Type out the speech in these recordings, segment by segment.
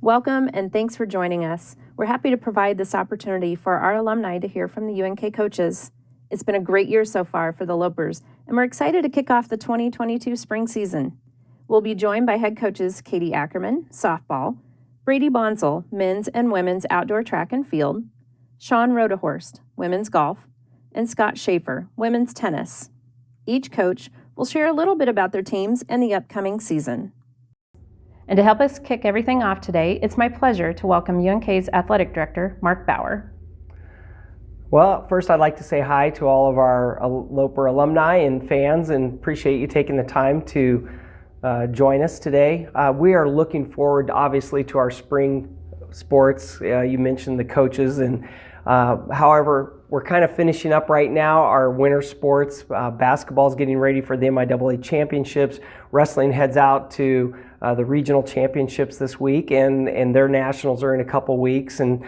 Welcome and thanks for joining us. We're happy to provide this opportunity for our alumni to hear from the UNK coaches. It's been a great year so far for the Lopers, and we're excited to kick off the 2022 spring season. We'll be joined by head coaches Katie Ackerman, softball, Brady Bonsall, men's and women's outdoor track and field, Sean Rodehorst, women's golf, and Scott Schaefer, women's tennis. Each coach will share a little bit about their teams and the upcoming season. And to help us kick everything off today, it's my pleasure to welcome UNK's Athletic Director, Mark Bauer. Well, first I'd like to say hi to all of our Loper alumni and fans, and appreciate you taking the time to join us today. We are looking forward, obviously, to our spring sports. You mentioned the coaches, and however, we're kind of finishing up right now our winter sports. Basketball is getting ready for the MIAA championships. Wrestling heads out to the regional championships this week, and their nationals are in a couple weeks. And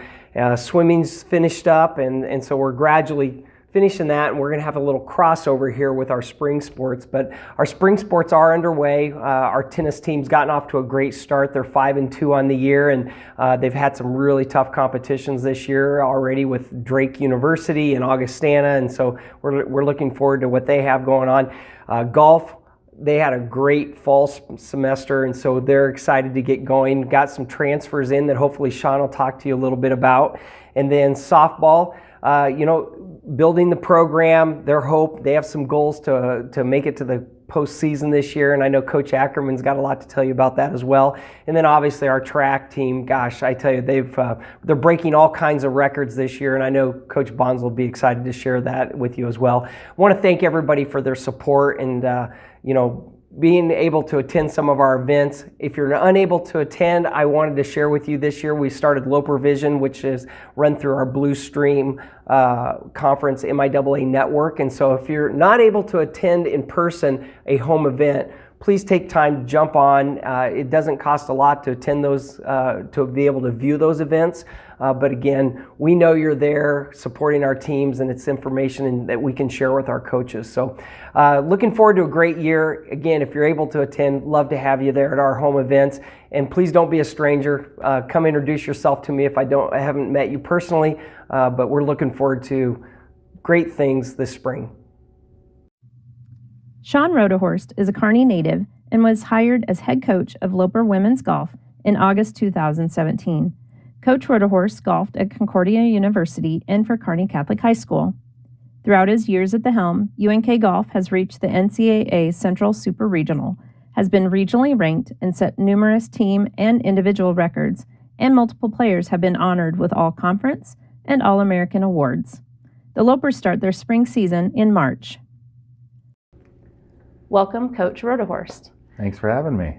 swimming's finished up, and so we're gradually finishing that, and we're going to have a little crossover here with our spring sports. But our spring sports are underway. Our tennis team's gotten off to a great start. They're 5-2 on the year, and they've had some really tough competitions this year already with Drake University and Augustana, and so we're looking forward to what they have going on. Golf, they had a great fall semester, and so they're excited to get going. Got some transfers in that hopefully Sean will talk to you a little bit about. And then softball, building the program, their hope, they have some goals to make it to the postseason this year, and I know Coach Ackerman's got a lot to tell you about that as well. And then obviously our track team, gosh, I tell you, they're breaking all kinds of records this year, and I know Coach Bonds will be excited to share that with you as well. I want to thank everybody for their support and being able to attend some of our events. If you're unable to attend, I wanted to share with you this year we started Loper Vision, which is run through our Blue Stream conference MIAA network. And so if you're not able to attend in person a home event, please take time to jump on. It doesn't cost a lot to attend those, to be able to view those events. But again, we know you're there supporting our teams, and it's information that we can share with our coaches. So looking forward to a great year. Again, if you're able to attend, love to have you there at our home events. And please don't be a stranger. Come introduce yourself to me if I haven't met you personally. But we're looking forward to great things this spring. Sean Rodehorst is a Kearney native and was hired as head coach of Loper Women's Golf in August 2017. Coach Rodehorst golfed at Concordia University and for Kearney Catholic High School. Throughout his years at the helm, UNK Golf has reached the NCAA Central Super Regional, has been regionally ranked, and set numerous team and individual records, and multiple players have been honored with All-Conference and All-American awards. The Lopers start their spring season in March. Welcome, Coach Rodehorst. Thanks for having me.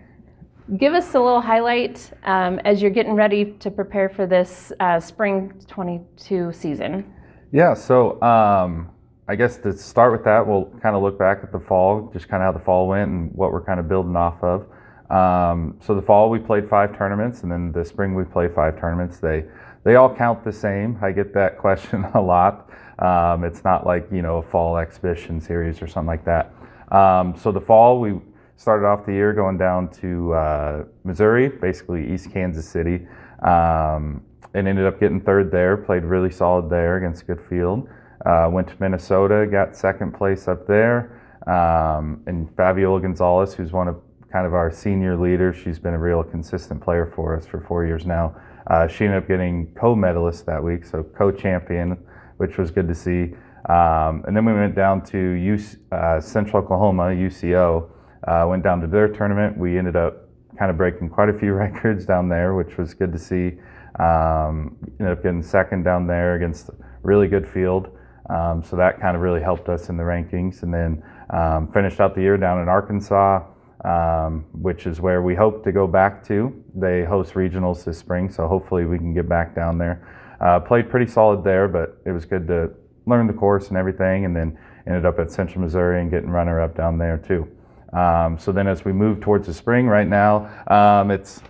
Give us a little highlight as you're getting ready to prepare for this spring 22 season. Yeah, so I guess to start with that, we'll kind of look back at the fall, just kind of how the fall went and what we're kind of building off of. So the fall we played 5 tournaments, and then the spring we played 5 tournaments. They all count the same. I get that question a lot. It's not like, a fall exhibition series or something like that. So the fall, we started off the year going down to Missouri, basically East Kansas City, and ended up getting 3rd there, played really solid there against a good field. Went to Minnesota, got 2nd place up there, and Fabiola Gonzalez, who's one of kind of our senior leaders, she's been a real consistent player for us for 4 years now. She ended up getting co-medalist that week, so co-champion, which was good to see. And then we went down to Central Oklahoma, UCO, went down to their tournament. We ended up kind of breaking quite a few records down there, which was good to see. Ended up getting 2nd down there against a really good field. So that kind of really helped us in the rankings. And then finished out the year down in Arkansas, which is where we hope to go back to. They host regionals this spring, so hopefully we can get back down there. Played pretty solid there, but it was good to learn the course and everything, and then ended up at Central Missouri and getting runner-up down there too. So then as we move towards the spring right now, it's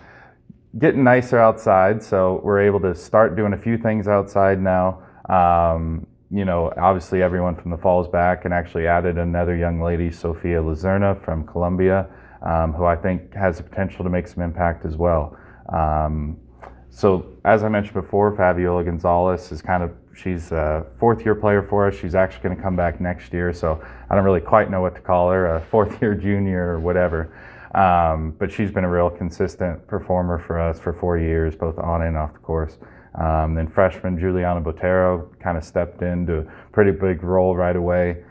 getting nicer outside, so we're able to start doing a few things outside now. Obviously everyone from the fall is back, and actually added another young lady, Sophia Lazerna from Columbia, who I think has the potential to make some impact as well. So as I mentioned before, Fabiola Gonzalez is she's a fourth-year player for us. She's actually going to come back next year, so I don't really quite know what to call her, a fourth-year junior or whatever. But she's been a real consistent performer for us for 4 years, both on and off the course. Then freshman Juliana Botero kind of stepped into a pretty big role right away.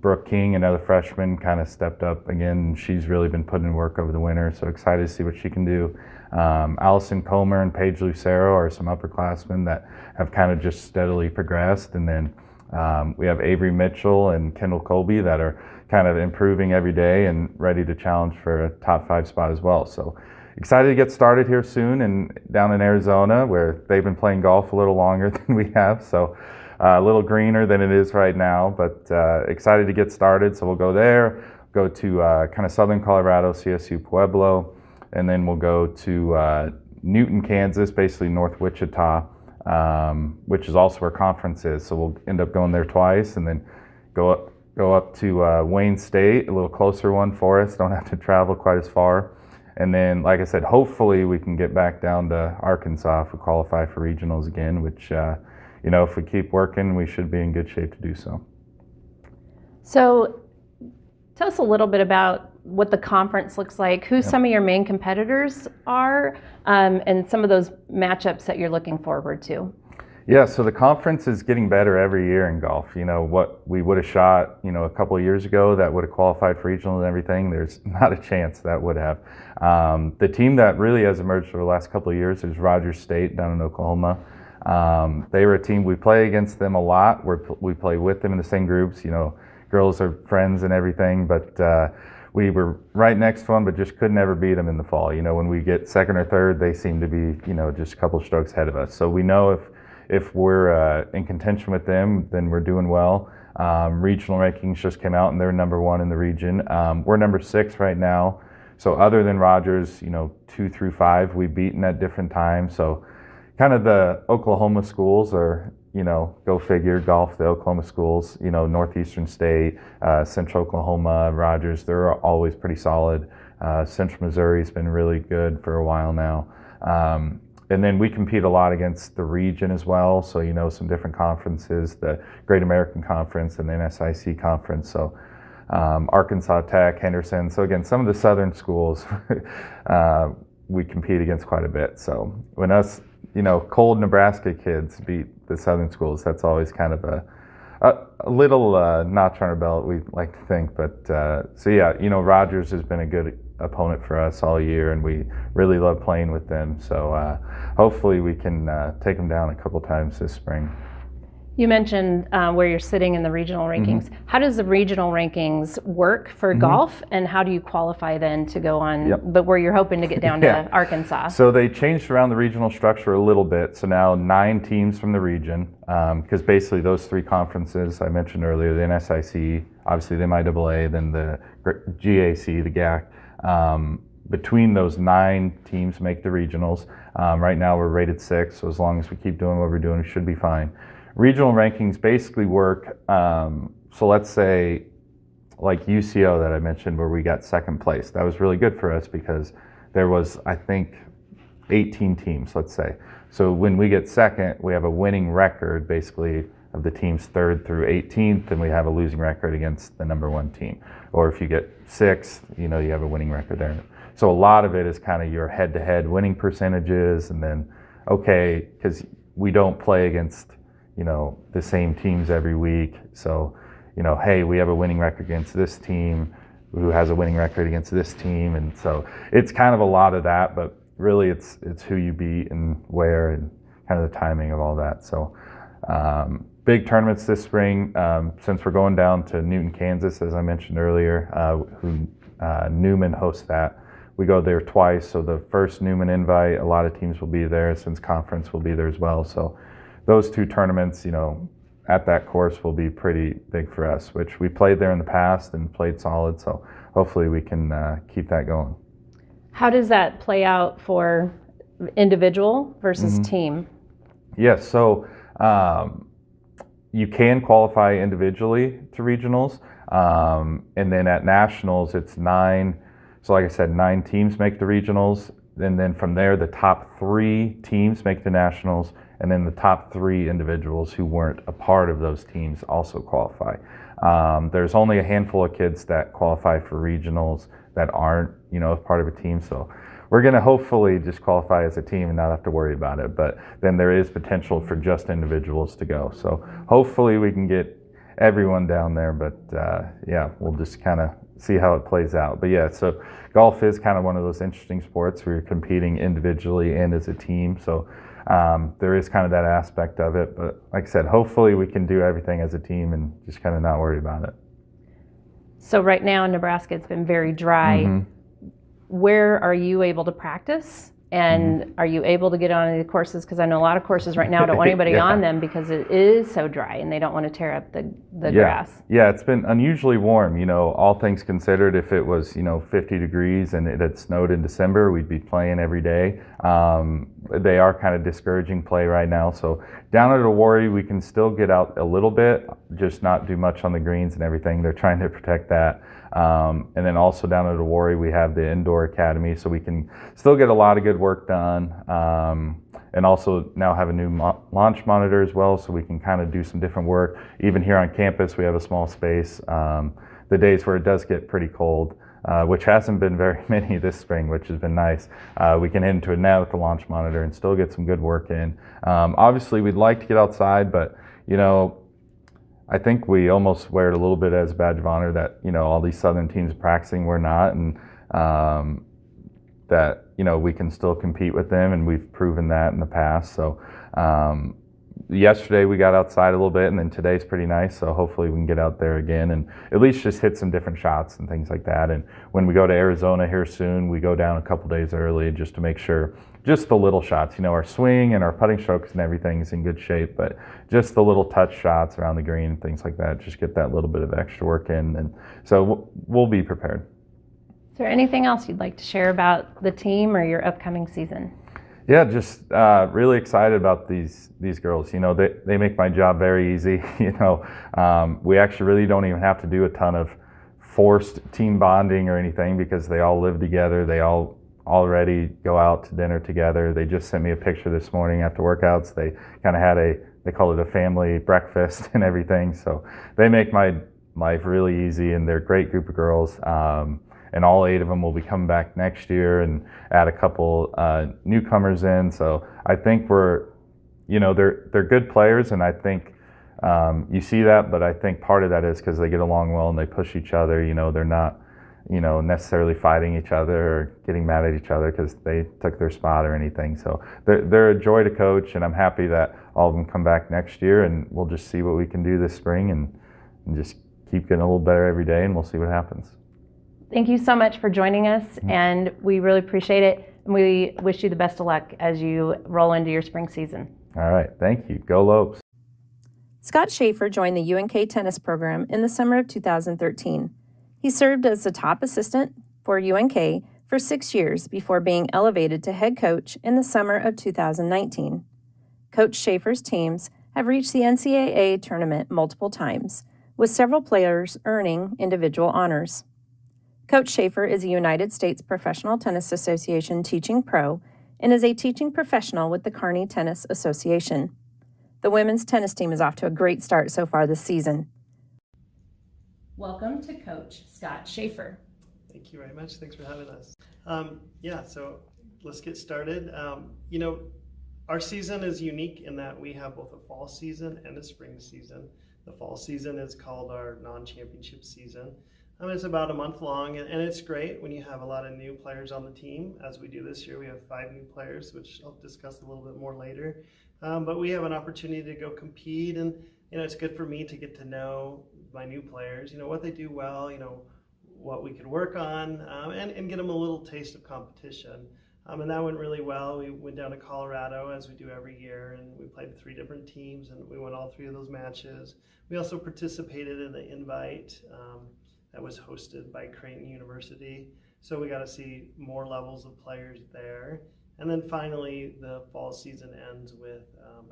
Brooke King, another freshman, kind of stepped up again. She's really been putting in work over the winter, so excited to see what she can do. Allison Comer and Paige Lucero are some upperclassmen that have kind of just steadily progressed. And then we have Avery Mitchell and Kendall Colby that are kind of improving every day and ready to challenge for a top 5 spot as well. So excited to get started here soon and down in Arizona, where they've been playing golf a little longer than we have. So a little greener than it is right now, but excited to get started. So we'll go there, go to kind of southern Colorado, CSU Pueblo, and then we'll go to Newton, Kansas, basically North Wichita, which is also where conference is. So we'll end up going there twice, and then go up to Wayne State, a little closer one for us. Don't have to travel quite as far. And then, like I said, hopefully we can get back down to Arkansas if we qualify for regionals again, which, if we keep working, we should be in good shape to do so. So tell us a little bit about what the conference looks like, who some of your main competitors are, and some of those matchups that you're looking forward to. Yeah, so the conference is getting better every year in golf. What we would have shot, a couple of years ago that would have qualified for regional and everything, there's not a chance that would have. The team that really has emerged over the last couple of years is Rogers State down in Oklahoma. They were a team, we play against them a lot. We play with them in the same groups, girls are friends and everything, but we were right next to them, but just could never beat them in the fall. When we get second or third, they seem to be, just a couple strokes ahead of us. So we know if we're in contention with them, then we're doing well. Regional rankings just came out and they're number 1 in the region. We're number 6 right now. So other than Rogers, 2 through 5, we've beaten at different times. So kind of the Oklahoma schools are, go figure, golf, the Oklahoma schools, Northeastern State, Central Oklahoma, Rogers, they're always pretty solid. Central Missouri's been really good for a while now. And then we compete a lot against the region as well. So, some different conferences, the Great American Conference and the NSIC Conference. So Arkansas Tech, Henderson. So again, some of the southern schools we compete against quite a bit. So when us, cold Nebraska kids beat the southern schools, that's always kind of a little notch on our belt, we like to think. But so yeah, Rogers has been a good opponent for us all year, and we really love playing with them. So hopefully we can take them down a couple times this spring. You mentioned where you're sitting in the regional rankings. Mm-hmm. How does the regional rankings work for golf, and how do you qualify then to go on, but where you're hoping to get down to Arkansas? So they changed around the regional structure a little bit. So now 9 teams from the region, because basically those 3 conferences I mentioned earlier, the NSIC, obviously the MIAA, then the GAC, the GAC. Between those 9 teams make the regionals. Right now we're rated 6, so as long as we keep doing what we're doing, we should be fine. Regional rankings basically work, so let's say like UCO that I mentioned where we got 2nd place. That was really good for us because there was, I think, 18 teams, let's say. So when we get 2nd, we have a winning record basically of the teams 3rd through 18th, and we have a losing record against the number 1 team. Or if you get 6th, you have a winning record there. So a lot of it is kind of your head-to-head winning percentages, and then, okay, because we don't play against the same teams every week. So, hey, we have a winning record against this team who has a winning record against this team. And so it's kind of a lot of that, but really it's who you beat and where and kind of the timing of all that. So big tournaments this spring. Since we're going down to Newton, Kansas, as I mentioned earlier, Newman hosts that. We go there twice. So the first Newman invite, a lot of teams will be there, since conference will be there as well. So those 2 tournaments, at that course will be pretty big for us, which we played there in the past and played solid. So hopefully we can keep that going. How does that play out for individual versus team? Yes, so you can qualify individually to regionals. And then at nationals, it's 9. So like I said, 9 teams make the regionals. and then from there, the top 3 teams make the nationals, and then the top 3 individuals who weren't a part of those teams also qualify. There's only a handful of kids that qualify for regionals that aren't, a part of a team. So we're going to hopefully just qualify as a team and not have to worry about it. But then there is potential for just individuals to go. So hopefully we can get everyone down there. But yeah, we'll just kind of see how it plays out. But yeah, so golf is kind of one of those interesting sports where you're competing individually and as a team. So there is kind of that aspect of it. But like I said, hopefully we can do everything as a team and just kind of not worry about it. So right now in Nebraska, it's been very dry. Mm-hmm. Where are you able to practice? And are you able to get on any courses? Because I know a lot of courses right now don't want anybody Yeah. on them because it is so dry and they don't want to tear up the grass. Yeah, it's been unusually warm. All things considered, if it was 50 degrees and it had snowed in December, we'd be playing every day. They are kind of discouraging play right now. So down at Awarri, we can still get out a little bit, just not do much on the greens and everything. They're trying to protect that. And then also down at Awarri, we have the indoor academy, so we can still get a lot of good work done. And also now have a new launch monitor as well, so we can kind of do some different work. Even here on campus, we have a small space. The days where it does get pretty cold, which hasn't been very many this spring, which has been nice. We can head into it now with the launch monitor and still get some good work in. Obviously, we'd like to get outside, but I think we almost wear it a little bit as a badge of honor that all these Southern teams are practicing, we're not, and that we can still compete with them, and we've proven that in the past. So yesterday we got outside a little bit, and then today's pretty nice. So hopefully we can get out there again and at least just hit some different shots and things like that. And when we go to Arizona here soon, we go down a couple days early just to make sure. Just the little shots, our swing and our putting strokes and everything is in good shape, but just the little touch shots around the green and things like that, just get that little bit of extra work in. And so we'll be prepared. Is there anything else you'd like to share about the team or your upcoming season? Yeah, just really excited about these girls. They make my job very easy. We actually really don't even have to do a ton of forced team bonding or anything because they all live together. They all already go out to dinner together. They just sent me a picture this morning after workouts. They kind of had they call it a family breakfast and everything. So they make my life really easy, and they're a great group of girls. And all 8 of them will be coming back next year and add a couple newcomers in. So I think they're good players, and I think you see that, but I think part of that is because they get along well and they push each other. They're not necessarily fighting each other or getting mad at each other because they took their spot or anything. So they're a joy to coach, and I'm happy that all of them come back next year, and we'll just see what we can do this spring and just keep getting a little better every day, and we'll see what happens. Thank you so much for joining us, and we really appreciate it. And we wish you the best of luck as you roll into your spring season. All right, thank you. Go Lopes. Scott Schaefer joined the UNK tennis program in the summer of 2013. He served as the top assistant for UNK for 6 years before being elevated to head coach in the summer of 2019. Coach Schaefer's teams have reached the NCAA tournament multiple times, with several players earning individual honors. Coach Schaefer is a United States Professional Tennis Association teaching pro and is a teaching professional with the Kearney Tennis Association. The women's tennis team is off to a great start so far this season. Welcome to Coach Scott Schaefer. Thank you very much. Thanks for having us. So let's get started. Our season is unique in that we have both a fall season and a spring season. The fall season is called our non-championship season. It's about a month long, and it's great when you have a lot of new players on the team, as we do this year. We have 5 new players, which I'll discuss a little bit more later. But we have an opportunity to go compete, and it's good for me to get to know my new players, what they do well, what we could work on, and get them a little taste of competition. And that went really well. We went down to Colorado, as we do every year, and we played 3 different teams, and we won all 3 of those matches. We also participated in the invite that was hosted by Creighton University. So we got to see more levels of players there. And then finally, the fall season ends with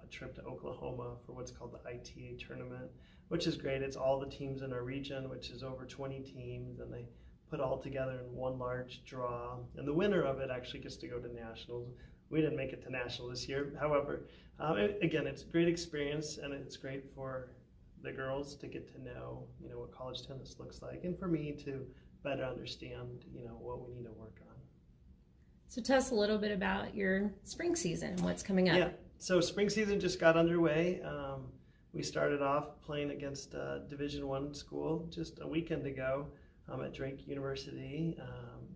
a trip to Oklahoma for what's called the ITA tournament, which is great. It's all the teams in our region, which is over 20 teams, and they put all together in one large draw, and the winner of it actually gets to go to nationals. We didn't make it to national this year. However, again, it's a great experience, and it's great for the girls to get to know, what college tennis looks like, and for me to better understand, what we need to work on. So tell us a little bit about your spring season and what's coming up. Yeah, so spring season just got underway. We started off playing against a Division I school just a weekend ago at Drake University.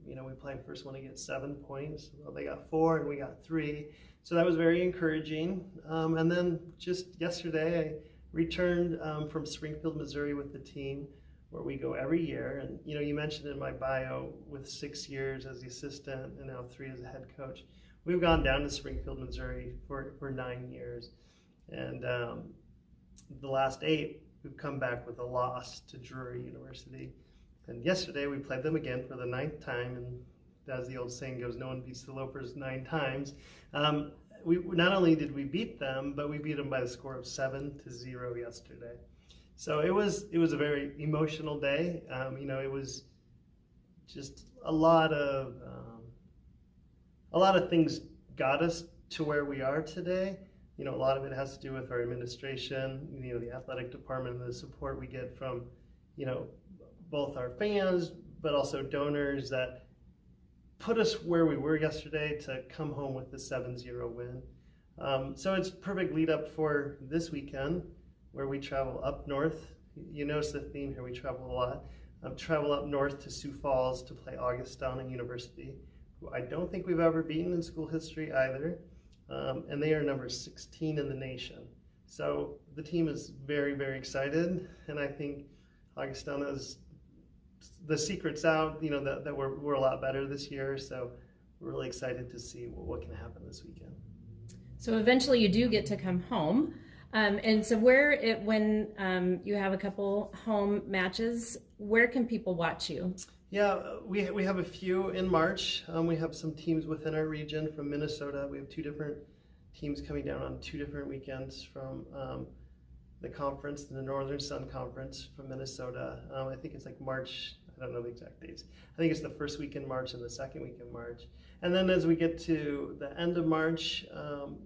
We played first one to get 7 points. Well, they got 4 and we got 3. So that was very encouraging. And then just yesterday, I returned from Springfield, Missouri with the team, where we go every year. And you mentioned in my bio, with 6 years as the assistant and now 3 as a head coach, we've gone down to Springfield, Missouri for 9 years. And the last 8, we've come back with a loss to Drury University. And yesterday we played them again for the 9th time, and as the old saying goes, no one beats the Lopers 9 times. We not only did we beat them, but we beat them by the score of 7-0 yesterday. So it was a very emotional day. It was just a lot of things got us to where we are today. A lot of it has to do with our administration, the athletic department, and the support we get from, both our fans, but also donors that put us where we were yesterday to come home with the 7-0 win. So it's perfect lead up for this weekend, where we travel up north. You notice the theme here, we travel a lot. Travel up north to Sioux Falls to play Augustana University, who I don't think we've ever beaten in school history either. And they are number 16 in the nation. So the team is very, very excited, and I think Augustana's, the secret's out, that we're a lot better this year, so we're really excited to see what can happen this weekend. So eventually you do get to come home. And so when you have a couple home matches, where can people watch you? Yeah, we have a few in March. We have some teams within our region from Minnesota. We have 2 different teams coming down on 2 different weekends from the conference, the Northern Sun Conference from Minnesota. I think it's like March, I don't know the exact dates. I think it's the first week in March and the second week in March. And then as we get to the end of March,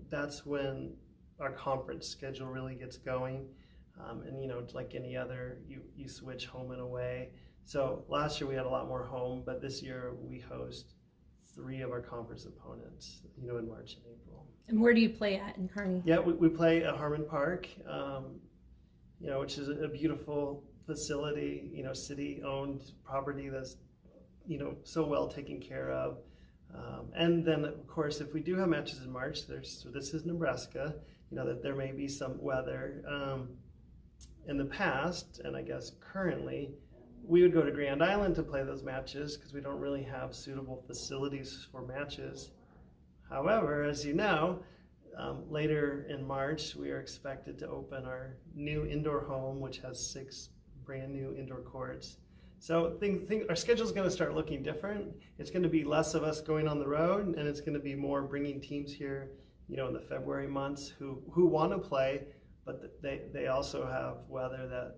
that's when our conference schedule really gets going. And like any other, you switch home and away. So last year we had a lot more home, but this year we host 3 of our conference opponents, in March and April. And where do you play at in Kearney? Yeah, we play at Harmon Park, which is a beautiful facility, city-owned property that's, so well taken care of. And then, of course, if we do have matches in March, so this is Nebraska, that there may be some weather. In the past, and I guess currently, we would go to Grand Island to play those matches because we don't really have suitable facilities for matches. However, as you know, later in March, we are expected to open our new indoor home, which has 6 brand new indoor courts. So our schedule is going to start looking different. It's going to be less of us going on the road, and it's going to be more bringing teams here, in the February months who want to play, but they also have weather that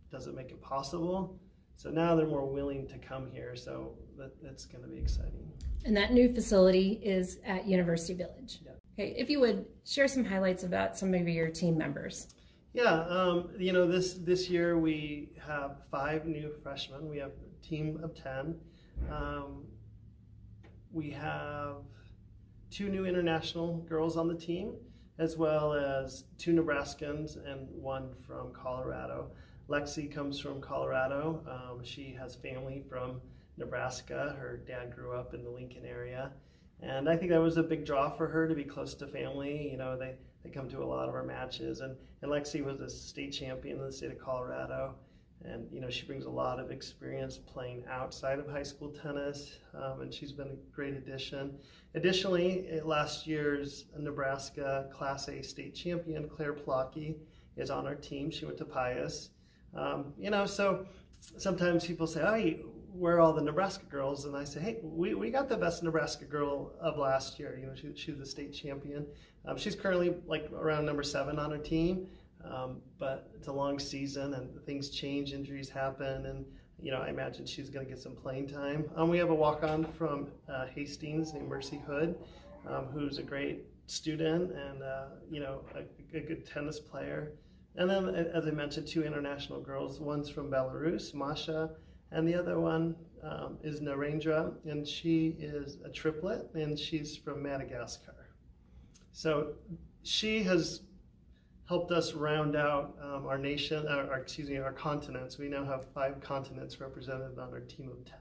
doesn't make it possible. So now they're more willing to come here, so that's going to be exciting. And that new facility is at University Village. Yeah. Okay, if you would share some highlights about some of your team members. Yeah, this year we have 5 new freshmen. We have a team of 10. We have 2 new international girls on the team, as well as 2 Nebraskans and 1 from Colorado. Lexi comes from Colorado. She has family from Nebraska. Her dad grew up in the Lincoln area. And I think that was a big draw for her to be close to family. They come to a lot of our matches. And Lexi was a state champion in the state of Colorado. And, she brings a lot of experience playing outside of high school tennis. And she's been a great addition. Additionally, last year's Nebraska Class A state champion, Claire Plocky, is on our team. She went to Pius. So sometimes people say, "Oh, where are all the Nebraska girls?" And I say, "Hey, we got the best Nebraska girl of last year. She was the state champion. She's currently around number 7 on her team, but it's a long season and things change, injuries happen, and I imagine she's going to get some playing time. We have a walk-on from Hastings named Mercy Hood, who's a great student and a good tennis player. And then, as I mentioned, 2 international girls. One's from Belarus, Masha, and the other one is Narendra, and she is a triplet, and she's from Madagascar. So she has helped us round out our nation, our continents. We now have 5 continents represented on our team of 10.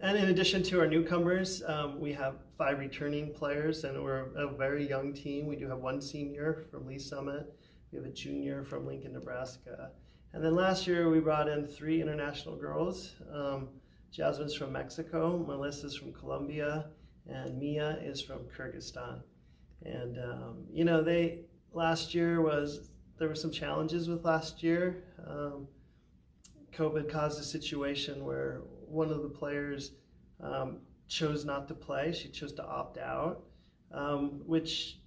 And in addition to our newcomers, we have 5 returning players, and we're a very young team. We do have 1 senior from Lee Summit. We have a junior from Lincoln, Nebraska. And then last year we brought in 3 international girls. Jasmine's from Mexico, Melissa's from Colombia, and Mia is from Kyrgyzstan. And last year there were some challenges with last year. COVID caused a situation where one of the players chose not to play. She chose to opt out, which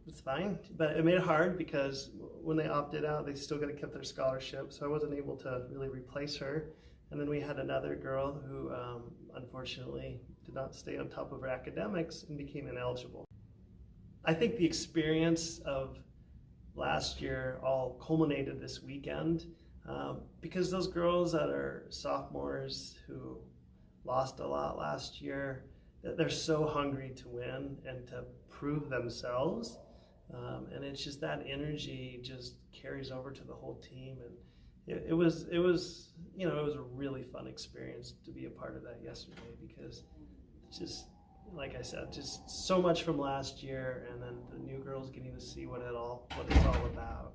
was fine, but it made it hard because when they opted out, they still got to keep their scholarship. So I wasn't able to really replace her. And then we had another girl who unfortunately did not stay on top of her academics and became ineligible. I think the experience of last year all culminated this weekend because those girls that are sophomores who lost a lot last year, they're so hungry to win and to prove themselves. And it's just that energy just carries over to the whole team. And it was a really fun experience to be a part of that yesterday because just, like I said, just so much from last year, and then the new girls getting to see what it's all about.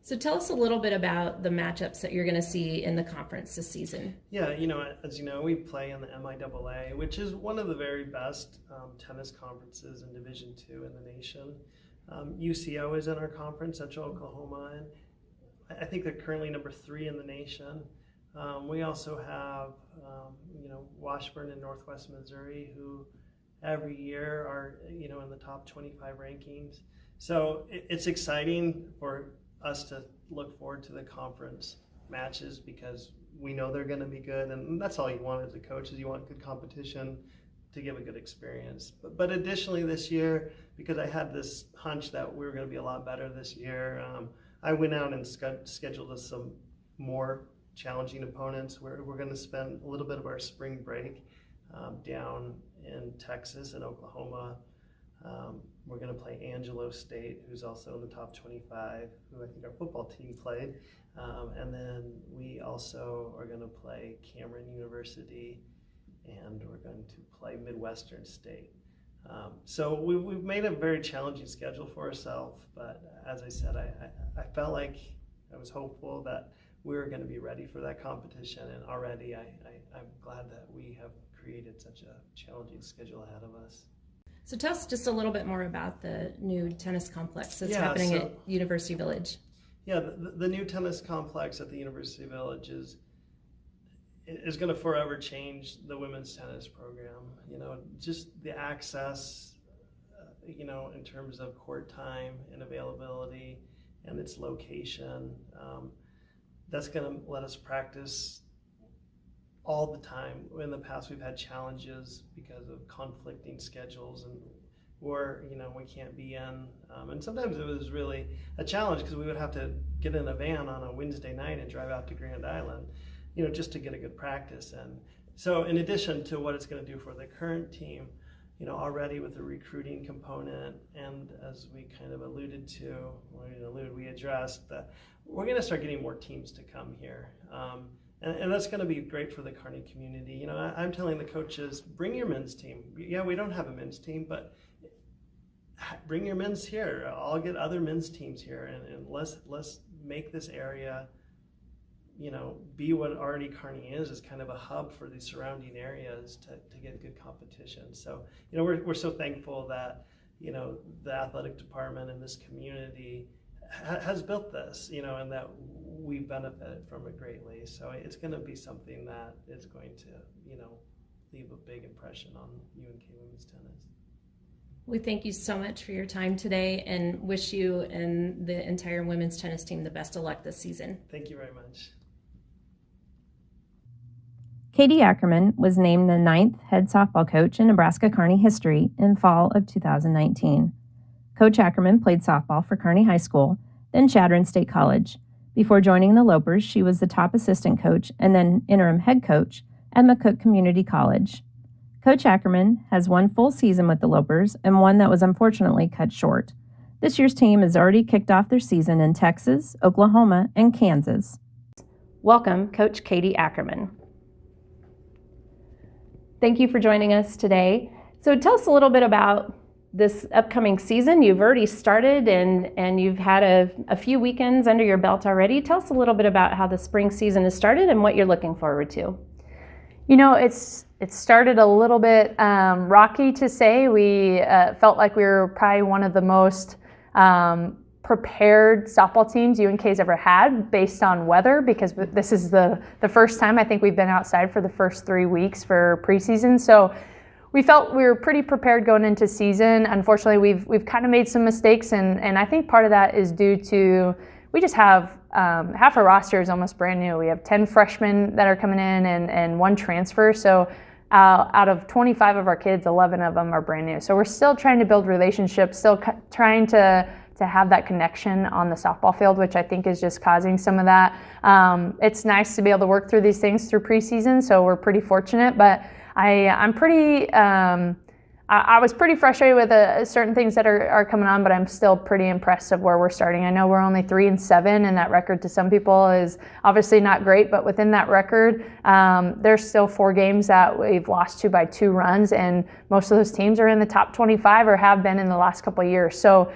So tell us a little bit about the matchups that you're going to see in the conference this season. Yeah, as you know, we play in the MIAA, which is one of the very best tennis conferences in Division II in the nation. UCO is in our conference, Central Oklahoma, and I think they're currently number 3 in the nation. We also have, Washburn and Northwest Missouri, who every year are, in the top 25 rankings. So it's exciting for us to look forward to the conference matches because we know they're going to be good, and that's all you want as a coach, is you want good competition to give a good experience. But additionally this year, because I had this hunch that we were going to be a lot better this year, I went out and scheduled us some more challenging opponents. We're going to spend a little bit of our spring break down in Texas and Oklahoma. We're going to play Angelo State, who's also in the top 25, who I think our football team played. And then we also are going to play Cameron University, and we're going to play Midwestern State. So we've made a very challenging schedule for ourselves, but as I said, I felt like I was hopeful that we were going to be ready for that competition, and already I'm glad that we have created such a challenging schedule ahead of us. So tell us just a little bit more about the new tennis complex that's happening at University Village. Yeah, the new tennis complex at the University Village is going to forever change the women's tennis program. Just the access, in terms of court time and availability and its location, that's going to let us practice all the time. In the past, we've had challenges because of conflicting schedules, or we can't be in. And sometimes it was really a challenge because we would have to get in a van on a Wednesday night and drive out to Grand Island, just to get a good practice. And so in addition to what it's going to do for the current team, already with the recruiting component, and as we kind of alluded to, we addressed that we're going to start getting more teams to come here. And that's going to be great for the Kearney community. I'm telling the coaches, bring your men's team. Yeah, we don't have a men's team, but bring your men's here. I'll get other men's teams here, and let's make this area, be what already Kearney is kind of a hub for these surrounding areas to get good competition. So, we're so thankful that, the athletic department and this community has built this, and that we benefited from it greatly. So it's going to be something that is going to, leave a big impression on UNK women's tennis. We thank you so much for your time today and wish you and the entire women's tennis team the best of luck this season. Thank you very much. Katie Ackerman was named the 9th head softball coach in Nebraska Kearney history in fall of 2019. Coach Ackerman played softball for Kearney High School, then Chadron State College. Before joining the Lopers, she was the top assistant coach and then interim head coach at McCook Community College. Coach Ackerman has one full season with the Lopers and one that was unfortunately cut short. This year's team has already kicked off their season in Texas, Oklahoma, and Kansas. Welcome, Coach Katie Ackerman. Thank you for joining us today. So tell us a little bit about this upcoming season. You've already started and you've had a few weekends under your belt already. Tell us a little bit about how the spring season has started and what you're looking forward to. You know, it started a little bit rocky to say. We felt like we were probably one of the most prepared softball teams UNK's ever had based on weather, because this is the first time I think we've been outside for the first 3 weeks for preseason. So we felt we were pretty prepared going into season. Unfortunately, we've kind of made some mistakes, and I think part of that is due to we just have half our roster is almost brand new. We have 10 freshmen that are coming in and 1 transfer. So out of 25 of our kids, 11 of them are brand new. So we're still trying to build relationships, still trying to have that connection on the softball field, which I think is just causing some of that. It's nice to be able to work through these things through preseason, so we're pretty fortunate. But I'm pretty. I was pretty frustrated with certain things that are coming on, but I'm still pretty impressed of where we're starting. I know we're only 3-7, and that record to some people is obviously not great, but within that record, there's still 4 games that we've lost to by 2 runs, and most of those teams are in the top 25 or have been in the last couple of years. So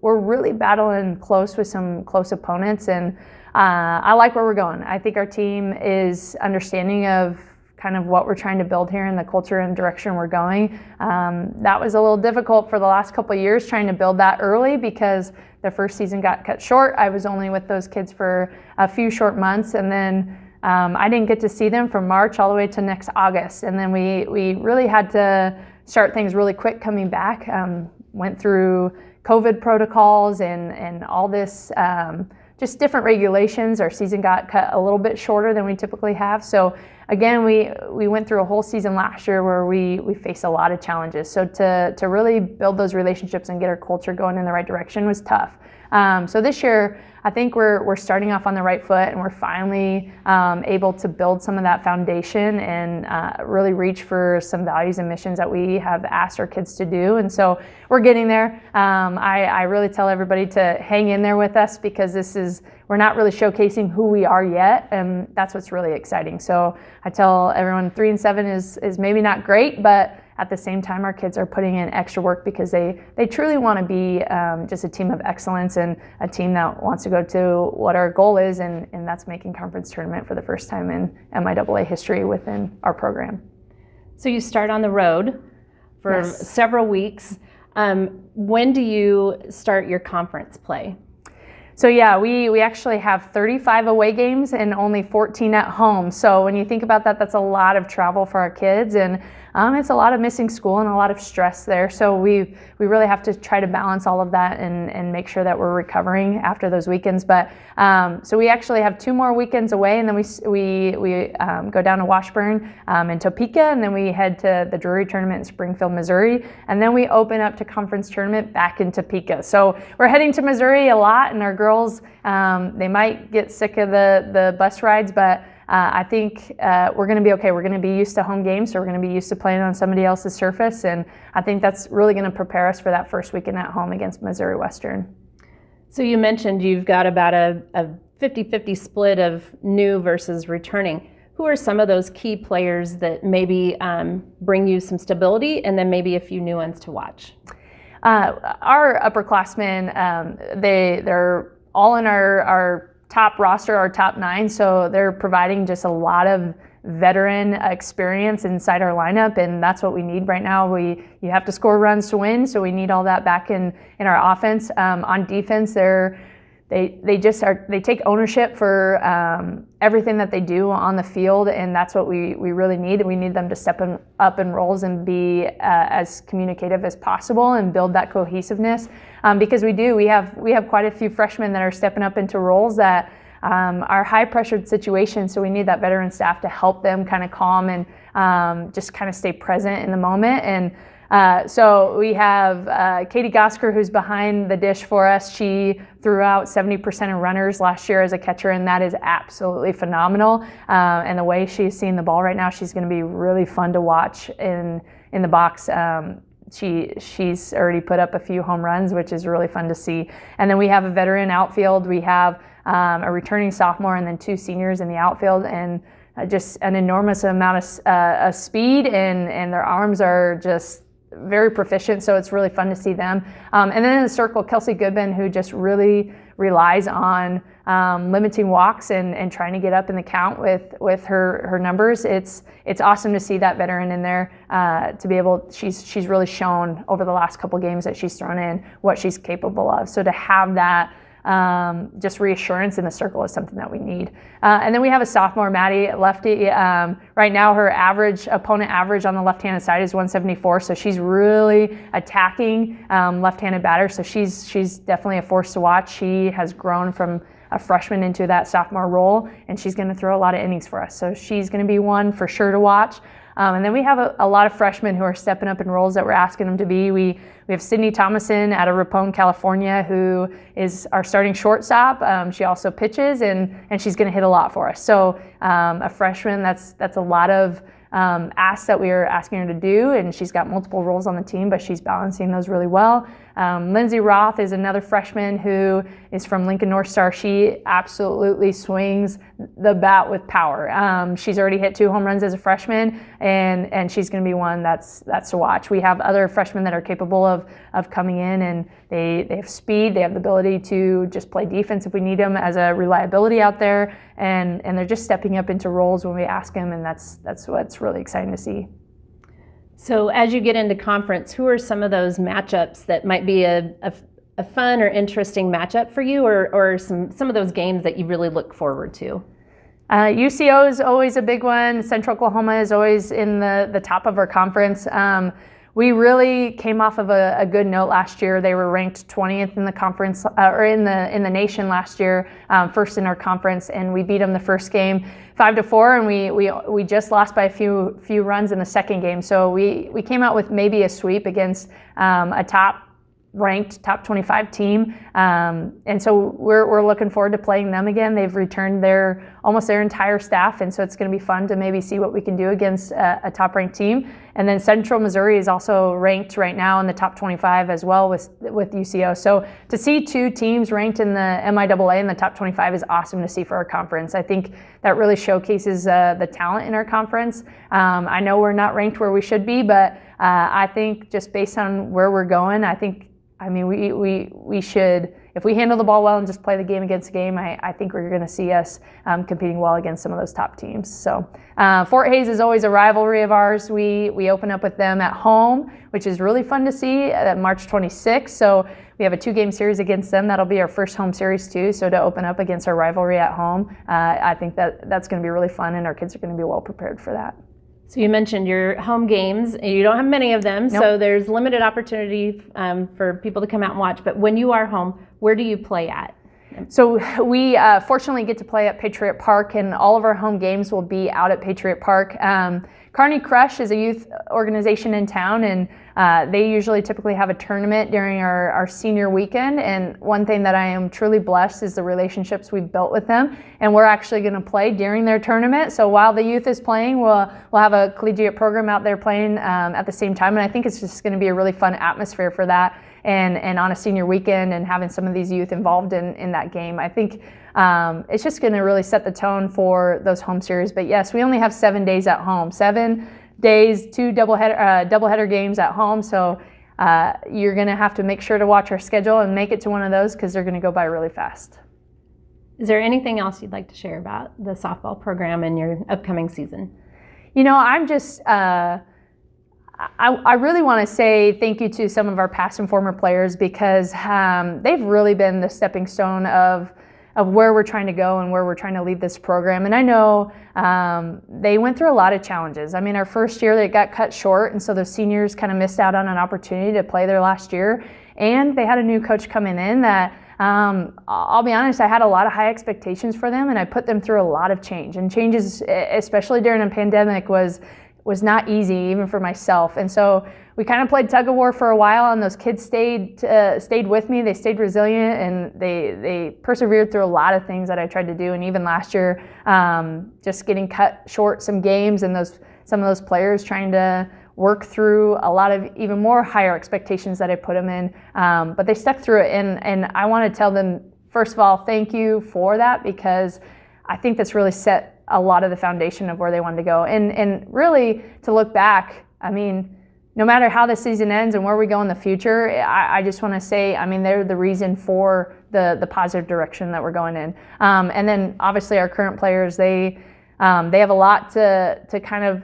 we're really battling close with some close opponents, and I like where we're going. I think our team is understanding of kind of what we're trying to build here and the culture and direction we're going. That was a little difficult for the last couple of years, trying to build that early, because the first season got cut short. I was only with those kids for a few short months, and then I didn't get to see them from March all the way to next August. And then we really had to start things really quick coming back. Went through COVID protocols and all this, just different regulations. Our season got cut a little bit shorter than we typically have. So again, we went through a whole season last year where we faced a lot of challenges. So to really build those relationships and get our culture going in the right direction was tough. So this year, I think we're starting off on the right foot, and we're finally able to build some of that foundation and really reach for some values and missions that we have asked our kids to do. And so we're getting there. I really tell everybody to hang in there with us, because we're not really showcasing who we are yet, and that's what's really exciting. So I tell everyone 3-7 is maybe not great, but at the same time, our kids are putting in extra work because they truly want to be just a team of excellence and a team that wants to go to what our goal is, and that's making conference tournament for the first time in MIAA history within our program. So you start on the road for several weeks. When do you start your conference play? So yeah, we actually have 35 away games and only 14 at home. So when you think about that, that's a lot of travel for our kids, and it's a lot of missing school and a lot of stress there. So we really have to try to balance all of that and make sure that we're recovering after those weekends. But so we actually have 2 more weekends away, and then we go down to Washburn and Topeka, and then we head to the Drury tournament in Springfield, Missouri, and then we open up to conference tournament back in Topeka. So we're heading to Missouri a lot, and our girls, they might get sick of the bus rides, but I think we're going to be okay. We're going to be used to home games, so we're going to be used to playing on somebody else's surface, and I think that's really going to prepare us for that first weekend at home against Missouri Western. So you mentioned you've got about a 50-50 split of new versus returning. Who are some of those key players that maybe bring you some stability, and then maybe a few new ones to watch? Our upperclassmen, they're all in our top roster, our top 9, so they're providing just a lot of veteran experience inside our lineup, and that's what we need right now. You have to score runs to win, so we need all that back in our offense. On defense, they take ownership for everything that they do on the field, and that's what we really need. We need them to step up in roles and be as communicative as possible and build that cohesiveness, because we have quite a few freshmen that are stepping up into roles that are high pressured situations, so we need that veteran staff to help them kind of calm and just kind of stay present in the moment. And so we have Katie Gosker, who's behind the dish for us. She threw out 70% of runners last year as a catcher, and that is absolutely phenomenal. And the way she's seeing the ball right now, she's going to be really fun to watch in the box. She's already put up a few home runs, which is really fun to see. And then we have a veteran outfield. We have a returning sophomore and then 2 seniors in the outfield, and just an enormous amount of speed, and their arms are just very proficient, so it's really fun to see them. And then in the circle, Kelsey Goodman, who just really relies on limiting walks and trying to get up in the count with her numbers. It's awesome to see that veteran in there, to be able. She's really shown over the last couple games that she's thrown in what she's capable of. So to have that just reassurance in the circle is something that we need. And then we have a sophomore, Maddie, lefty. Right now her opponent average on the left-handed side is 174, so she's really attacking left-handed batters, so she's definitely a force to watch. She has grown from a freshman into that sophomore role, and she's going to throw a lot of innings for us, so she's going to be one for sure to watch. And then we have a lot of freshmen who are stepping up in roles that we're asking them to be. We have Sydney Thomason out of Rapone, California, who is our starting shortstop. She also pitches, and she's going to hit a lot for us. So a freshman, that's a lot of asks that we are asking her to do, and she's got multiple roles on the team, but she's balancing those really well. Lindsay Roth is another freshman who is from Lincoln North Star. She absolutely swings the bat with power. She's already hit 2 home runs as a freshman, and she's going to be one that's to watch. We have other freshmen that are capable of coming in, and they have speed. They have the ability to just play defense if we need them as a reliability out there, and they're just stepping up into roles when we ask them, and that's what's really exciting to see. So as you get into conference, who are some of those matchups that might be a fun or interesting matchup for you, or some of those games that you really look forward to? UCO is always a big one. Central Oklahoma is always in the top of our conference. We really came off of a good note last year. They were ranked 20th in the conference, or in the nation last year, first in our conference, and we beat them the first game 5-4, and we just lost by a few runs in the second game. So we came out with maybe a sweep against a top-ranked, top 25 team, and so we're looking forward to playing them again. They've returned almost their entire staff, and so it's going to be fun to maybe see what we can do against a top-ranked team. And then Central Missouri is also ranked right now in the top 25 as well with UCO. So to see 2 teams ranked in the MIAA in the top 25 is awesome to see for our conference. I think that really showcases the talent in our conference. I know we're not ranked where we should be, but I think just based on where we're going, we should, if we handle the ball well and just play the game against the game, I think we're going to see us competing well against some of those top teams. So Fort Hays is always a rivalry of ours. We open up with them at home, which is really fun to see, March 26th. So we have a 2-game series against them. That'll be our first home series too. So to open up against our rivalry at home, I think that's going to be really fun, and our kids are going to be well prepared for that. So you mentioned your home games. You don't have many of them, Nope. So there's limited opportunity for people to come out and watch. But when you are home, where do you play at? So we fortunately get to play at Patriot Park, and all of our home games will be out at Patriot Park. Kearney Crush is a youth organization in town, and they usually typically have a tournament during our senior weekend. And one thing that I am truly blessed is the relationships we've built with them. And we're actually going to play during their tournament. So while the youth is playing, we'll have a collegiate program out there playing at the same time. And I think it's just going to be a really fun atmosphere for that. And on a senior weekend, and having some of these youth involved in that game, I think it's just going to really set the tone for those home series. But yes, we only have 7 days at home, 7 days, 2 doubleheader games at home. So you're going to have to make sure to watch our schedule and make it to one of those, because they're going to go by really fast. Is there anything else you'd like to share about the softball program and your upcoming season? I'm just I really want to say thank you to some of our past and former players, because they've really been the stepping stone of where we're trying to go and where we're trying to lead this program. And I know they went through a lot of challenges. I mean, our first year they got cut short, and so the seniors kind of missed out on an opportunity to play their last year. And they had a new coach coming in that I'll be honest, I had a lot of high expectations for them, and I put them through a lot of change. And changes, especially during a pandemic, was not easy, even for myself. And so we kind of played tug of war for a while, and those kids stayed with me. They stayed resilient, and they persevered through a lot of things that I tried to do. And even last year, just getting cut short some games, and some of those players trying to work through a lot of even more higher expectations that I put them in. But they stuck through it, and I want to tell them, first of all, thank you for that, because I think that's really set a lot of the foundation of where they wanted to go. And really, to look back, I mean, no matter how the season ends and where we go in the future, I just want to say, I mean, they're the reason for the positive direction that we're going in. And then obviously our current players, they have a lot to kind of,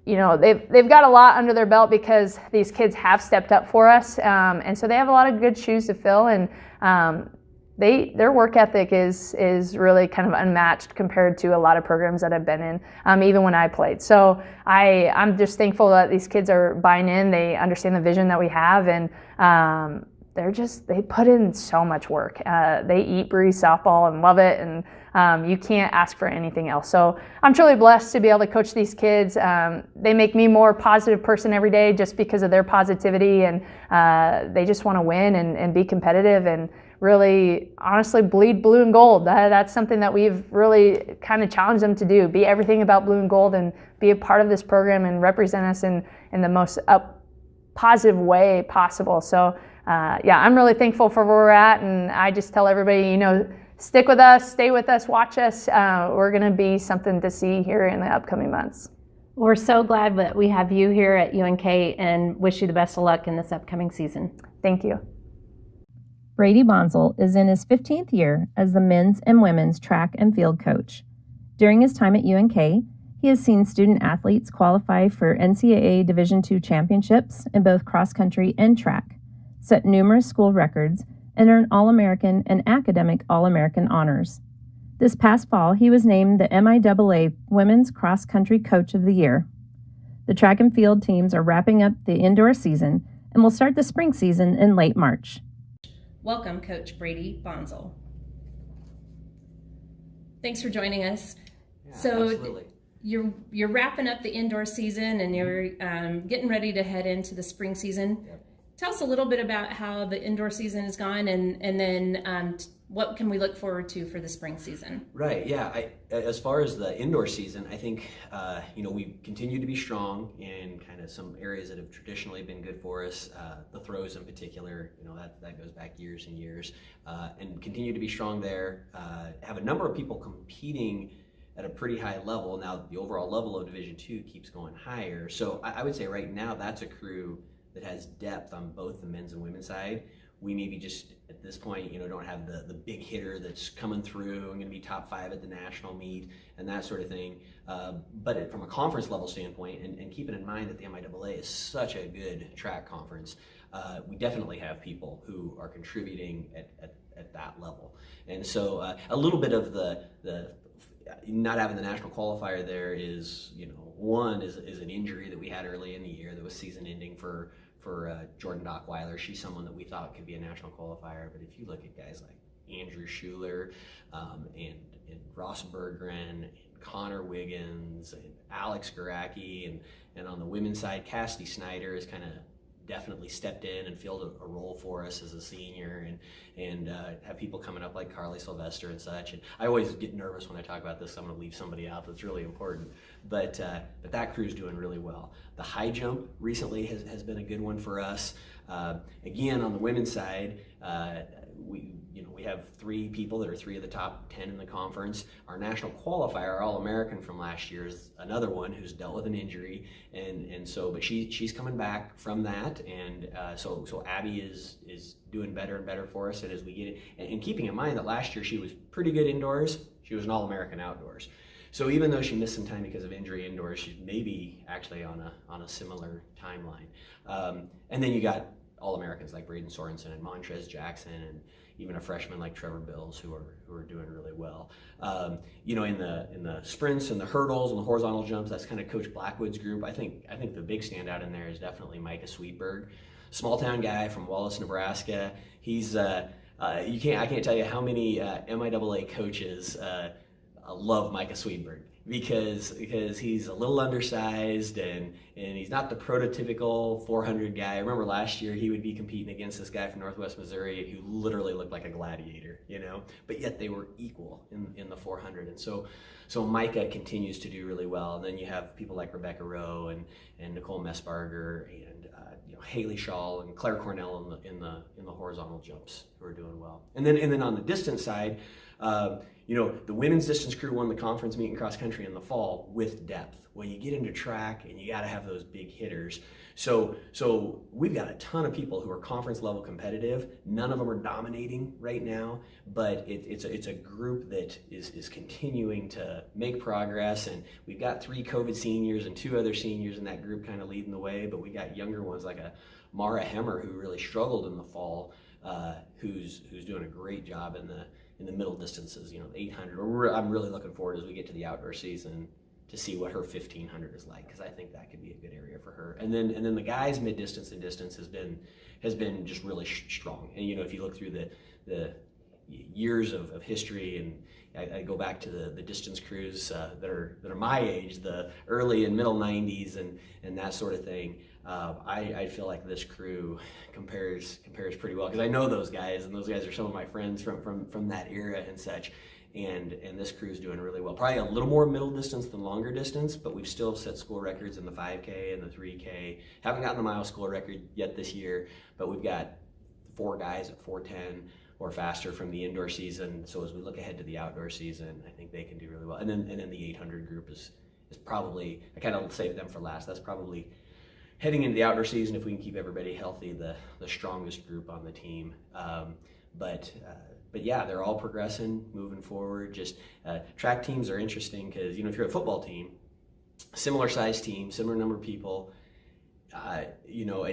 you know, they've got a lot under their belt because these kids have stepped up for us. And so they have a lot of good shoes to fill, and their work ethic is really kind of unmatched compared to a lot of programs that I've been in, even when I played. So I'm just thankful that these kids are buying in. They understand the vision that we have, and they put in so much work. They eat, breathe softball and love it, and you can't ask for anything else. So I'm truly blessed to be able to coach these kids. They make me a more positive person every day just because of their positivity, and they just want to win and be competitive and really, honestly, bleed blue and gold. That's something that we've really kind of challenged them to do. Be everything about blue and gold and be a part of this program and represent us in the most positive way possible. So I'm really thankful for where we're at, and I just tell everybody, you know, stick with us, stay with us, watch us. We're going to be something to see here in the upcoming months. We're so glad that we have you here at UNK and wish you the best of luck in this upcoming season. Thank you. Brady Bonsall is in his 15th year as the men's and women's track and field coach. During his time at UNK, he has seen student athletes qualify for NCAA Division II championships in both cross country and track, set numerous school records, and earn All-American and academic All-American honors. This past fall, he was named the MIAA Women's Cross Country Coach of the Year. The track and field teams are wrapping up the indoor season and will start the spring season in late March. Welcome, Coach Brady Bonsall. Thanks for joining us. Yeah, so absolutely. You're wrapping up the indoor season, and you're getting ready to head into the spring season. Yep. Tell us a little bit about how the indoor season has gone, and then what can we look forward to for the spring season? Right. Yeah. As far as the indoor season, I think we continue to be strong in kind of some areas that have traditionally been good for us. The throws in particular, that goes back years and years, and continue to be strong there. Have a number of people competing at a pretty high level. Now the overall level of Division II keeps going higher. So I would say right now that's a crew that has depth on both the men's and women's side. We maybe just at this point, don't have the big hitter that's coming through and going to be top 5 at the national meet and that sort of thing. But from a conference level standpoint, and keeping in mind that the MIAA is such a good track conference, we definitely have people who are contributing at that level. And so a little bit of the not having the national qualifier there is, one is an injury that we had early in the year that was season ending for Jordan Dockweiler. She's someone that we thought could be a national qualifier, but if you look at guys like Andrew Schuler and Ross Berggren and Connor Wiggins and Alex Garacki, and on the women's side, Cassidy Snyder has kind of definitely stepped in and filled a role for us as a senior, and have people coming up like Carly Sylvester and such. And I always get nervous when I talk about this. I'm going to leave somebody out that's really important, but that crew's doing really well. The high jump recently has been a good one for us. Again, on the women's side, we have 3 people that are 3 of the top 10 in the conference. Our national qualifier, our All-American from last year, is another one who's dealt with an injury, but she's coming back from that, and so Abby is doing better and better for us. And as we get it, and keeping in mind that last year she was pretty good indoors, she was an All-American outdoors. So even though she missed some time because of injury indoors, she's maybe actually on a similar timeline. And then you got All-Americans like Braden Sorensen and Montrez Jackson, and even a freshman like Trevor Bills who are doing really well. In the sprints and the hurdles and the horizontal jumps, that's kind of Coach Blackwood's group. I think the big standout in there is definitely Micah Sweetberg, small town guy from Wallace, Nebraska. He's I can't tell you how many MIAA coaches love Micah Swedberg because he's a little undersized and he's not the prototypical 400 guy. I remember last year he would be competing against this guy from Northwest Missouri who literally looked like a gladiator, but yet they were equal in the 400. And so Micah continues to do really well. And then you have people like Rebecca Rowe and Nicole Messbarger and Haley Shaw and Claire Cornell in the horizontal jumps who are doing well. And then on the distance side, the women's distance crew won the conference meet in cross country in the fall with depth. Well, you get into track and you got to have those big hitters. So we've got a ton of people who are conference level competitive. None of them are dominating right now, but it's a group that is continuing to make progress. And we've got 3 COVID seniors and 2 other seniors in that group kind of leading the way. But we got younger ones like a Mara Hemmer who really struggled in the fall, who's doing a great job in the middle distances, 800. I'm really looking forward as we get to the outdoor season to see what her 1500 is like, because I think that could be a good area for her. And then the guys mid distance and distance has been just really strong. And if you look through the years of history, and I go back to the distance crews that are my age, the early and middle 90s and that sort of thing. I feel like this crew compares pretty well, because I know those guys, and those guys are some of my friends from that era and such. And this crew is doing really well. Probably a little more middle distance than longer distance, but we've still set school records in the 5K and the 3K. Haven't gotten the mile school record yet this year, but we've got 4 guys at 4:10 or faster from the indoor season. So as we look ahead to the outdoor season, I think they can do really well. And then the 800 group is probably, I kind of save them for last. That's probably heading into the outdoor season, if we can keep everybody healthy, the strongest group on the team. But yeah, they're all progressing, moving forward. Just track teams are interesting because, if you're a football team, similar size team, similar number of people, at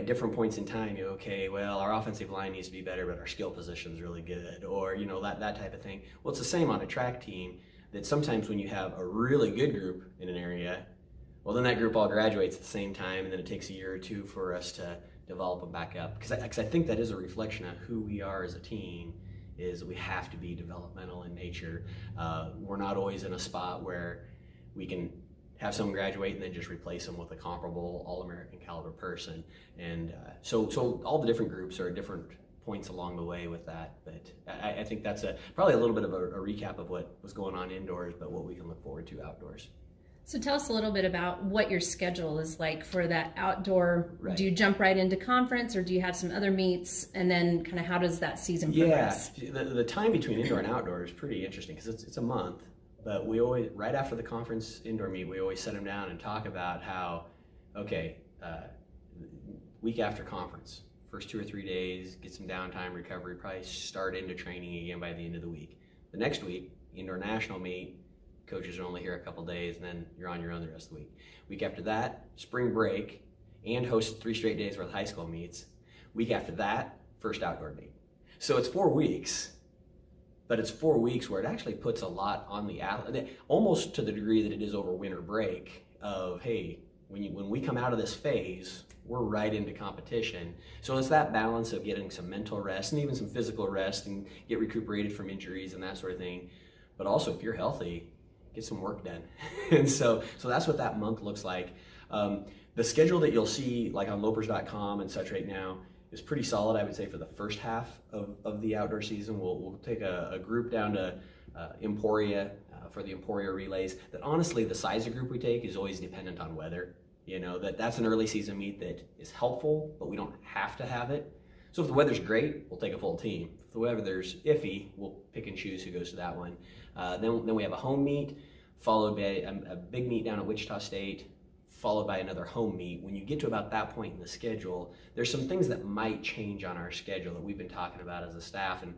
different points in time, our offensive line needs to be better, but our skill position is really good, or, that type of thing. Well, it's the same on a track team, that sometimes when you have a really good group in an area, well, then that group all graduates at the same time, and then it takes a year or 2 for us to develop them back up. Because I think that is a reflection of who we are as a team, is we have to be developmental in nature. We're not always in a spot where we can have someone graduate and then just replace them with a comparable All-American caliber person. And so all the different groups are at different points along the way with that. But I think that's probably a little bit of a recap of what was going on indoors, but what we can look forward to outdoors. So tell us a little bit about what your schedule is like for that outdoor. Right. Do you jump right into conference, or do you have some other meets? And then kind of how does that season progress? Yeah, the time between indoor and outdoor is pretty interesting because it's a month. But we always, right after the conference indoor meet, we always sit them down and talk about how, week after conference, first 2 or 3 days, get some downtime, recovery, probably start into training again by the end of the week. The next week, indoor national meet, coaches are only here a couple days, and then you're on your own the rest of the week. Week after that, spring break, and host 3 straight days worth of high school meets. Week after that, first outdoor meet. So it's 4 weeks, but it's 4 weeks where it actually puts a lot on the athlete, almost to the degree that it is over winter break of, hey, when we come out of this phase, we're right into competition. So it's that balance of getting some mental rest and even some physical rest and get recuperated from injuries and that sort of thing. But also, if you're healthy, get some work done. And so that's what that month looks like. The schedule that you'll see like on lopers.com and such right now is pretty solid, I would say, for the first half of the outdoor season. We'll take a group down to Emporia for the Emporia relays. That honestly, the size of group we take is always dependent on weather. That's an early season meet that is helpful, but we don't have to have it. So if the weather's great, we'll take a full team. If the weather's iffy, we'll pick and choose who goes to that one. Then we have a home meet, followed by a big meet down at Wichita State, followed by another home meet. When you get to about that point in the schedule, there's some things that might change on our schedule that we've been talking about as a staff. And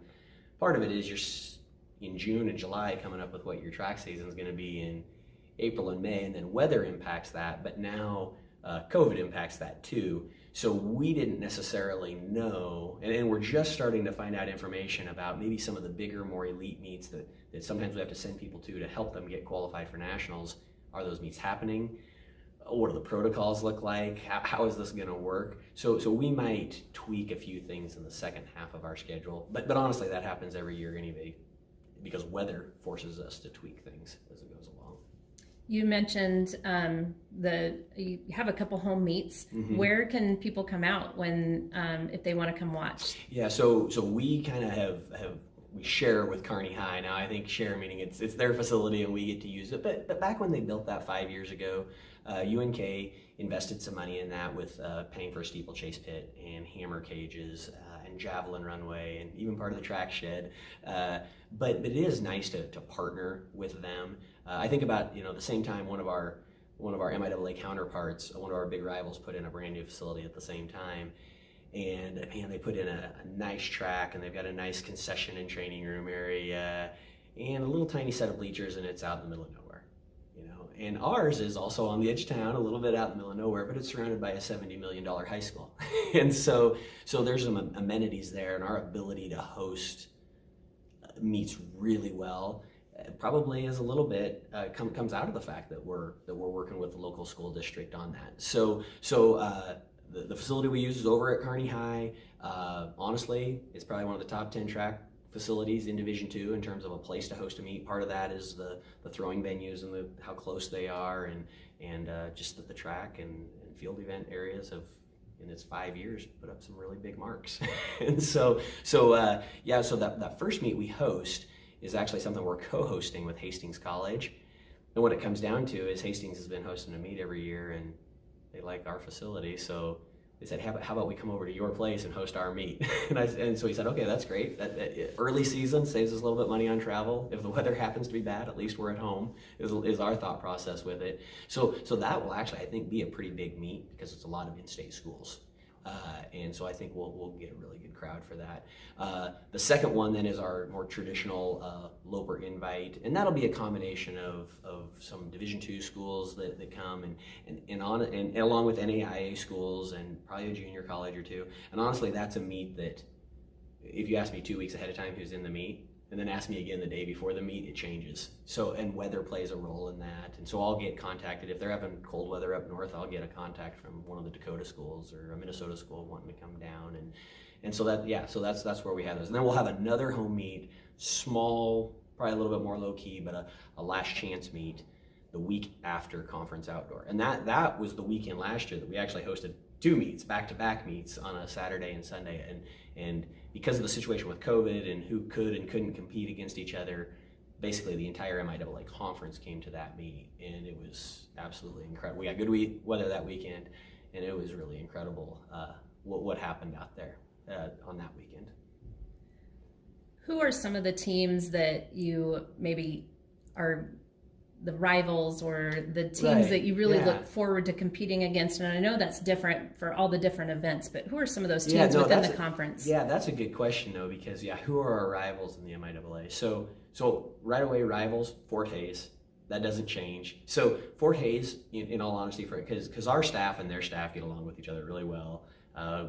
part of it is you're in June and July coming up with what your track season is going to be in April and May, and then weather impacts that, but now COVID impacts that too. So we didn't necessarily know, and we're just starting to find out information about maybe some of the bigger, more elite meets that sometimes we have to send people to help them get qualified for nationals. Are those meets happening? what do the protocols look like? How is this going to work? So we might tweak a few things in the second half of our schedule, but honestly, that happens every year anyway, because weather forces us to tweak things as it goes along. You mentioned you have a couple home meets. Mm-hmm. Where can people come out when if they want to come watch? Yeah, so we kind of we share with Kearney High. Now I think share meaning it's their facility and we get to use it. But back when they built that 5 years ago, UNK invested some money in that with paying for a steeplechase pit and hammer cages and javelin runway and even part of the track shed. But it is nice to partner with them. I think about the same time one of our MIAA counterparts, one of our big rivals, put in a brand new facility at the same time. And man, they put in a nice track, and they've got a nice concession and training room area, and a little tiny set of bleachers, and it's out in the middle of nowhere, And ours is also on the edge of town, a little bit out in the middle of nowhere, but it's surrounded by a $70 million high school, and so there's some amenities there, and our ability to host meets really well. Probably is a little bit comes out of the fact that we're working with the local school district on that. So. The facility we use is over at Kearney High. Honestly, it's probably one of the top 10 track facilities in Division II in terms of a place to host a meet. Part of that is the throwing venues and how close they are, and just that the track and field event areas have, in its 5 years, put up some really big marks. And so that first meet we host is actually something we're co-hosting with Hastings College. And what it comes down to is Hastings has been hosting a meet every year, and they like our facility, so they said, how about we come over to your place and host our meet? And so he said, okay, that's great. That early season saves us a little bit of money on travel. If the weather happens to be bad, at least we're at home, is our thought process with it. So that will actually, I think, be a pretty big meet because it's a lot of in-state schools. And so I think we'll get a really good crowd for that. The second one then is our more traditional Loper invite, and that'll be a combination of some Division II schools that come and along with NAIA schools and probably a junior college or two. And honestly, that's a meet that if you ask me 2 weeks ahead of time who's in the meet, and then ask me again the day before the meet, it changes. So, and weather plays a role in that. And so I'll get contacted. If they're having cold weather up north, I'll get a contact from one of the Dakota schools or a Minnesota school wanting to come down. And so that's where we have those. And then we'll have another home meet, small, probably a little bit more low key, but a last chance meet the week after conference outdoor. And that was the weekend last year that we actually hosted 2 meets, back-to-back meets on a Saturday and Sunday. And because of the situation with COVID and who could and couldn't compete against each other, basically the entire MIAA conference came to that meet, and it was absolutely incredible. We got good weather that weekend, and it was really incredible what happened out there on that weekend. Who are some of the teams that you maybe are the rivals or the teams that you really look forward to competing against? And I know that's different for all the different events, but who are some of those teams within the conference? Yeah, that's a good question though, because who are our rivals in the MIAA? So right away, rivals, Fort Hays. That doesn't change. So Fort Hays, in all honesty, because our staff and their staff get along with each other really well.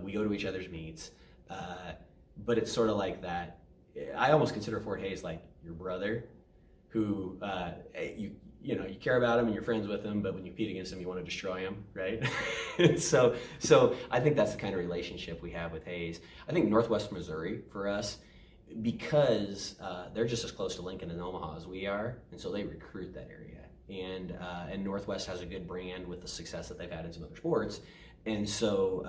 We go to each other's meets, but it's sort of like that. I almost consider Fort Hays like your brother, who you care about him and you're friends with him, but when you compete against him, you want to destroy him, right? so I think that's the kind of relationship we have with Hays. I think Northwest Missouri for us, because they're just as close to Lincoln and Omaha as we are, and so they recruit that area. And Northwest has a good brand with the success that they've had in some other sports, and so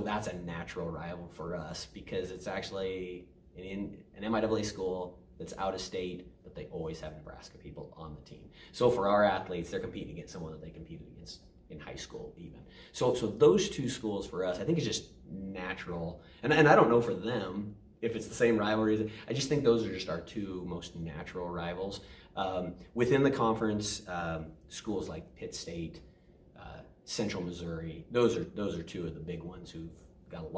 that's a natural rival for us because it's actually an MIAA school that's out of state, but they always have Nebraska people on the team. So for our athletes, they're competing against someone that they competed against in high school even. So those two schools for us, I think is just natural. And I don't know for them if it's the same rivalries. I just think those are just our two most natural rivals. Within the conference, schools like Pitt State, Central Missouri, those are two of the big ones who've got a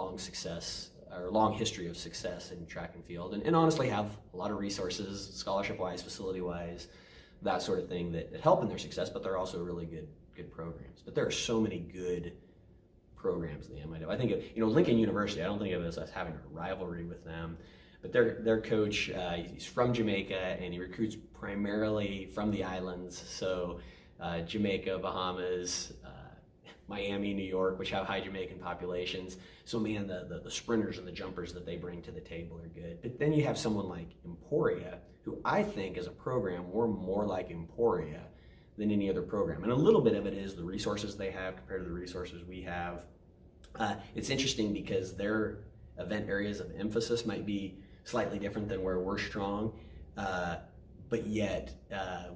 long history of success in track and field, and honestly have a lot of resources, scholarship-wise, facility-wise, that sort of thing that help in their success, but they're also really good programs. But there are so many good programs in the MIAA. I think Lincoln University, I don't think of it as having a rivalry with them, but their coach, he's from Jamaica, and he recruits primarily from the islands, so Jamaica, Bahamas, Miami, New York, which have high Jamaican populations. So man, the sprinters and the jumpers that they bring to the table are good. But then you have someone like Emporia, who I think as a program, we're more like Emporia than any other program. And a little bit of it is the resources they have compared to the resources we have. It's interesting because their event areas of emphasis might be slightly different than where we're strong, but yet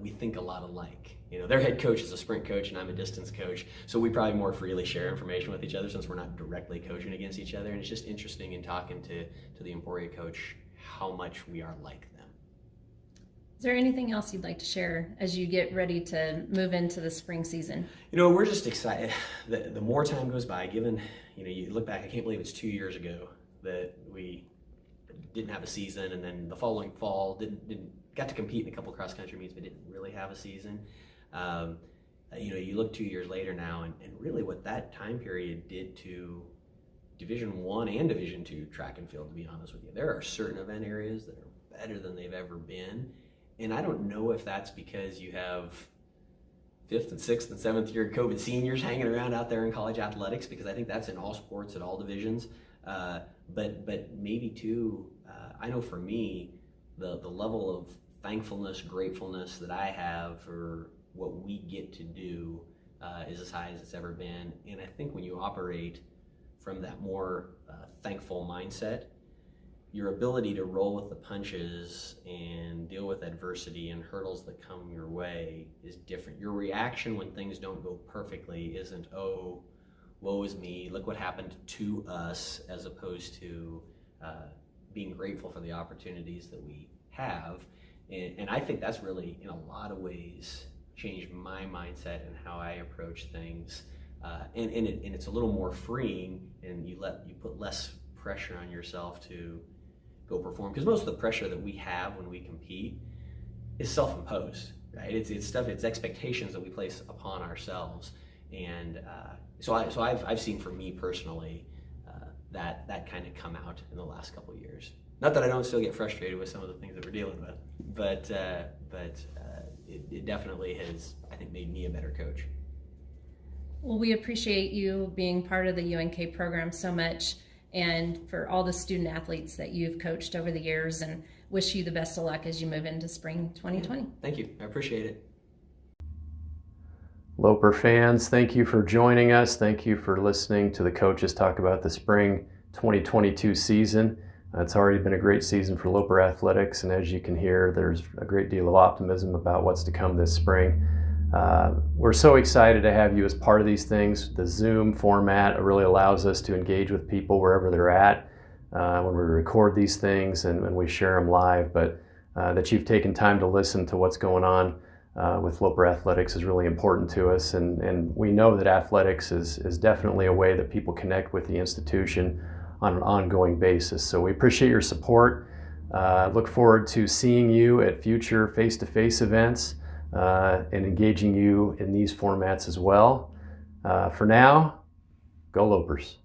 we think a lot alike. You know, their head coach is a sprint coach and I'm a distance coach, so we probably more freely share information with each other since we're not directly coaching against each other. And it's just interesting in talking to the Emporia coach how much we are like them. Is there anything else you'd like to share as you get ready to move into the spring season? You know, we're just excited. The more time goes by, given, you know, you look back, I can't believe it's 2 years ago that we didn't have a season, and then the following fall didn't got to compete in a couple cross country meets, but didn't really have a season. You know, you look 2 years later now, and really what that time period did to Division I and Division II track and field, to be honest with you. There are certain event areas that are better than they've ever been. And I don't know if that's because you have 5th and 6th and 7th year COVID seniors hanging around out there in college athletics, because I think that's in all sports at all divisions. But maybe too, I know for me, the level of thankfulness, gratefulness that I have for what we get to do is as high as it's ever been. And I think when you operate from that more thankful mindset, your ability to roll with the punches and deal with adversity and hurdles that come your way is different. Your reaction when things don't go perfectly isn't, oh, woe is me, look what happened to us, as opposed to being grateful for the opportunities that we have. And I think that's really, in a lot of ways, changed my mindset and how I approach things. And it's a little more freeing, and you put less pressure on yourself to go perform, because most of the pressure that we have when we compete is self-imposed, right? It's expectations that we place upon ourselves, and so I've seen, for me personally, that kind of come out in the last couple of years. Not that I don't still get frustrated with some of the things that we're dealing with, but it definitely has, I think, made me a better coach. Well, we appreciate you being part of the UNK program so much, and for all the student athletes that you've coached over the years, and wish you the best of luck as you move into spring 2020. Yeah, thank you. I appreciate it. Loper fans, thank you for joining us. Thank you for listening to the coaches talk about the spring 2022 season. It's already been a great season for Loper athletics, and as you can hear, there's a great deal of optimism about what's to come this spring. We're so excited to have you as part of these things. The Zoom format really allows us to engage with people wherever they're at when we record these things and when we share them live, but that you've taken time to listen to what's going on with Loper athletics is really important to us, and we know that athletics is definitely a way that people connect with the institution on an ongoing basis. So we appreciate your support. Look forward to seeing you at future face-to-face events and engaging you in these formats as well. For now, go Lopers.